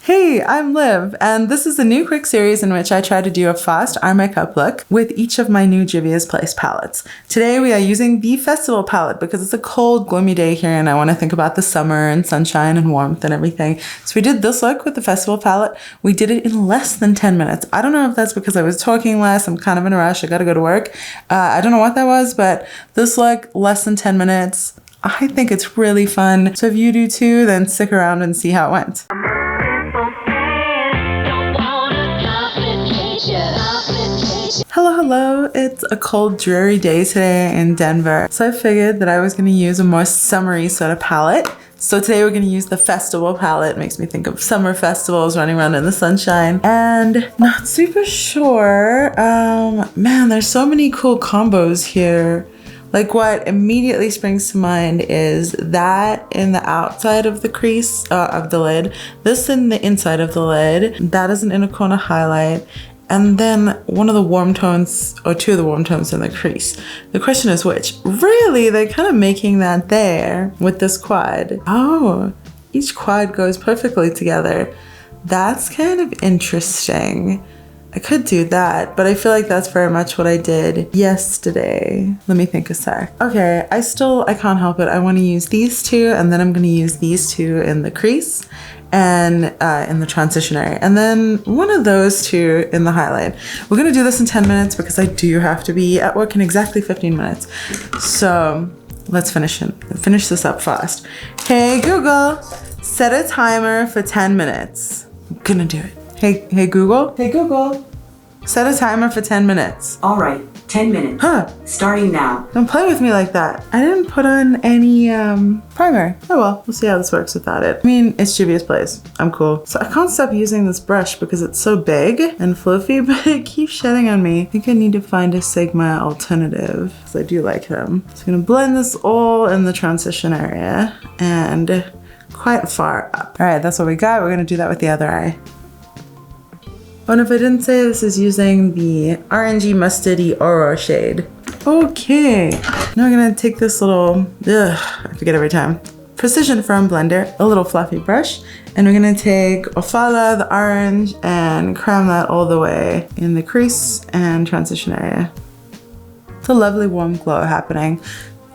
Hey, I'm Liv, and this is a new quick series in which I try to do a fast eye makeup look with each of my new Juvia's Place palettes. Today we are using the Festival palette because it's a cold, gloomy day here and I want to think about the summer and sunshine and warmth and everything. So we did this look with the Festival palette. We did it in less than 10 minutes. I don't know if that's because I was talking less, I'm kind of in a rush, I gotta go to work. I don't know what that was, but this look, less than 10 minutes. I think it's really fun. So if you do too, then stick around and see how it went. Hello, it's a cold, dreary day today in Denver. So I figured that I was gonna use a more summery sort of palette. So today we're gonna use the Festival palette. It makes me think of summer festivals, running around in the sunshine. And not super sure, man, there's so many cool combos here. Like what immediately springs to mind is that in the outside of the crease of the lid, this in the inside of the lid, that is an inner corner highlight, and then one of the warm tones, or two of the warm tones in the crease. The question is which? Really, they're kind of making that there with this quad. Oh, each quad goes perfectly together. That's kind of interesting. I could do that, but I feel like that's very much what I did yesterday. Let me think a sec. Okay, I can't help it. I want to use these two, and then I'm going to use these two in the crease and in the transition area, and then one of those two in the highlight. We're going to do this in 10 minutes because I do have to be at work in exactly 15 minutes. So let's finish this up fast. Hey Google, set a timer for 10 minutes. I'm gonna do it. Hey Google. Hey Google, set a timer for 10 minutes. All right, 10 minutes. Huh. Starting now. Don't play with me like that. I didn't put on any primer. Oh well, we'll see how this works without it. I mean, it's Juvia's Place. I'm cool. So I can't stop using this brush because it's so big and fluffy, but it keeps shedding on me. I think I need to find a Sigma alternative because I do like them. So I'm gonna blend this all in the transition area and quite far up. All right, that's what we got. We're gonna do that with the other eye. Oh, and if I didn't say, this is using the orangey mustardy Aurora shade. Okay, now we're gonna take this little, I forget every time, Precision Firm blender, a little fluffy brush, and we're gonna take Ofala, the orange, and cram that all the way in the crease and transition area. It's a lovely warm glow happening.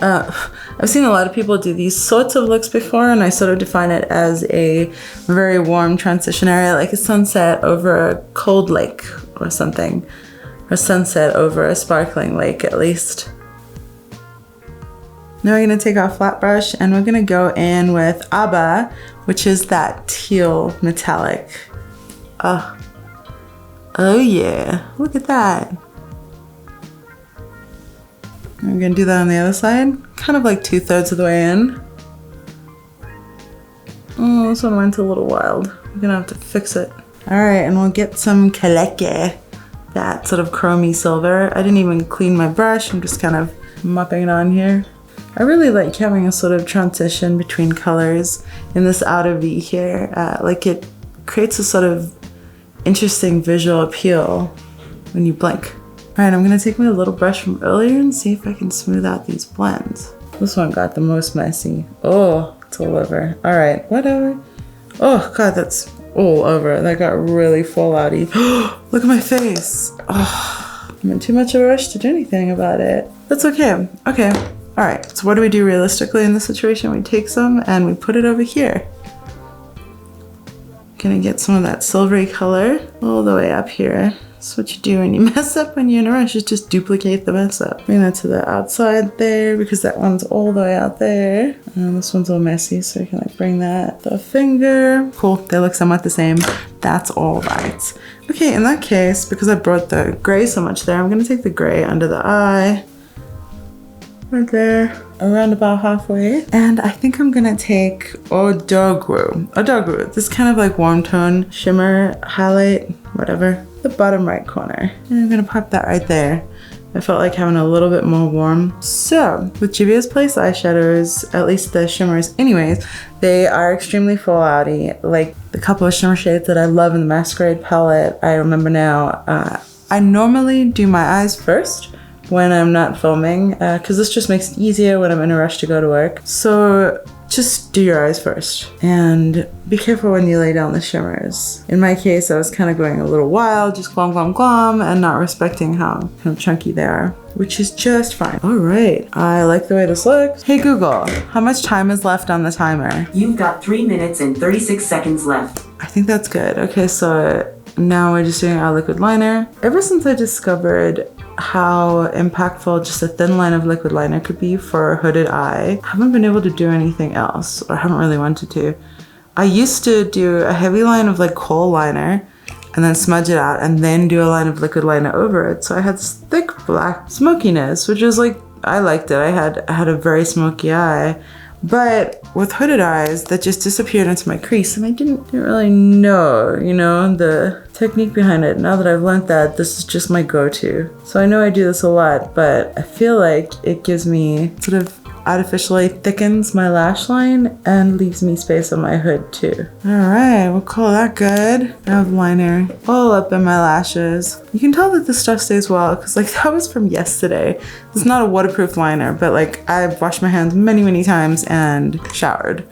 I've seen a lot of people do these sorts of looks before, and I sort of define it as a very warm transition area, like a sunset over a cold lake or something, or sunset over a sparkling lake at least. Now we're gonna take our flat brush and we're gonna go in with Abba, which is that teal metallic. Oh yeah, look at that. I'm gonna do that on the other side, kind of like 2/3 of the way in. Oh, this one went a little wild. I'm gonna have to fix it. All right, and we'll get some Kaleke, that sort of chromy silver. I didn't even clean my brush, I'm just kind of mopping it on here. I really like having a sort of transition between colors in this outer V here. Like it creates a sort of interesting visual appeal when you blink. All right, I'm gonna take my little brush from earlier and see if I can smooth out these blends. This one got the most messy. Oh, it's all over. All right, whatever. Oh God, that's all over. That got really fallouty. Look at my face. Oh, I'm in too much of a rush to do anything about it. That's okay. Okay, all right, so what do we do realistically in this situation? We take some and we put it over here. Gonna get some of that silvery color all the way up here. That's what you do when you mess up when you're in a rush, is just duplicate the mess up. Bring that to the outside there because that one's all the way out there. And this one's all messy, so you can like bring that with the finger. Cool, they look somewhat the same. That's all right. Okay, in that case, because I brought the gray so much there, I'm gonna take the gray under the eye. Right there, around about halfway. And I think I'm gonna take Odogwu, this kind of like warm tone shimmer highlight, whatever. The bottom right corner. And I'm gonna pop that right there. I felt like having a little bit more warm. So with Juvia's Place eyeshadows, at least the shimmers anyways, they are extremely fallouty. Like the couple of shimmer shades that I love in the Masquerade palette, I remember now, I normally do my eyes first when I'm not filming, because this just makes it easier when I'm in a rush to go to work. So just do your eyes first. And be careful when you lay down the shimmers. In my case, I was kind of going a little wild, just glom, glom, glom, and not respecting how kind of chunky they are, which is just fine. All right, I like the way this looks. Hey Google, how much time is left on the timer? You've got 3 minutes and 36 seconds left. I think that's good. Okay, so now we're just doing our liquid liner. Ever since I discovered how impactful just a thin line of liquid liner could be for a hooded eye, I haven't been able to do anything else, or haven't really wanted to. I used to do a heavy line of like kohl liner and then smudge it out and then do a line of liquid liner over it. So I had this thick black smokiness, which is like, I liked it. I had a very smoky eye. But with hooded eyes, that just disappeared into my crease, and I didn't really know, you know, the technique behind it. Now that I've learned that, this is just my go-to. So I know I do this a lot, but I feel like it gives me sort of artificially thickens my lash line and leaves me space on my hood too. All right, we'll call that good. I have liner all up in my lashes. You can tell that this stuff stays well because like that was from yesterday. It's not a waterproof liner, but like I've washed my hands many, many times and showered.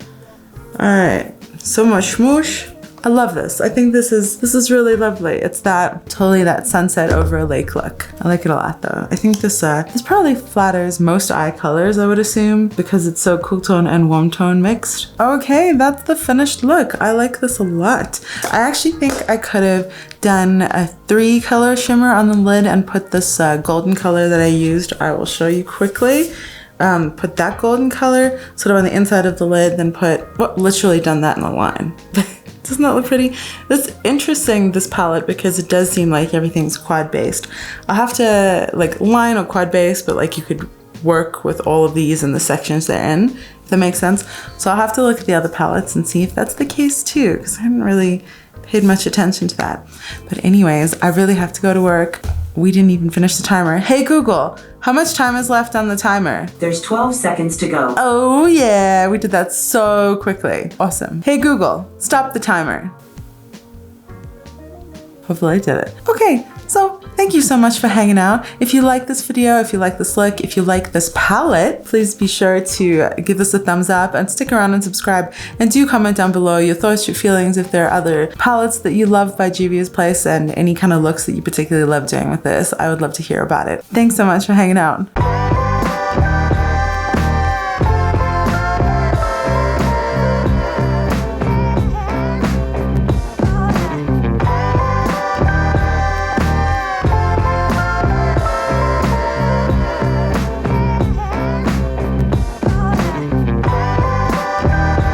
All right, so much smoosh. I love this. I think this is really lovely. It's totally that sunset over a lake look. I like it a lot though. I think this probably flatters most eye colors, I would assume, because it's so cool tone and warm tone mixed. Okay, that's the finished look. I like this a lot. I actually think I could have done a 3-color shimmer on the lid and put this golden color that I used. I will show you quickly. Put that golden color sort of on the inside of the lid, then literally done that in the line. Doesn't that look pretty? It's interesting, this palette, because it does seem like everything's quad based. I'll have to like line or quad based, but like you could work with all of these in the sections they're in, if that makes sense. So I'll have to look at the other palettes and see if that's the case too, because I haven't really paid much attention to that. But anyways, I really have to go to work. We didn't even finish the timer. Hey Google, how much time is left on the timer? There's 12 seconds to go. Oh yeah, we did that so quickly. Awesome. Hey Google, stop the timer. Hopefully I did it. Okay, so thank you so much for hanging out. If you like this video, if you like this look, if you like this palette, please be sure to give us a thumbs up and stick around and subscribe. And do comment down below your thoughts, your feelings, if there are other palettes that you love by Juvia's Place and any kind of looks that you particularly love doing with this. I would love to hear about it. Thanks so much for hanging out.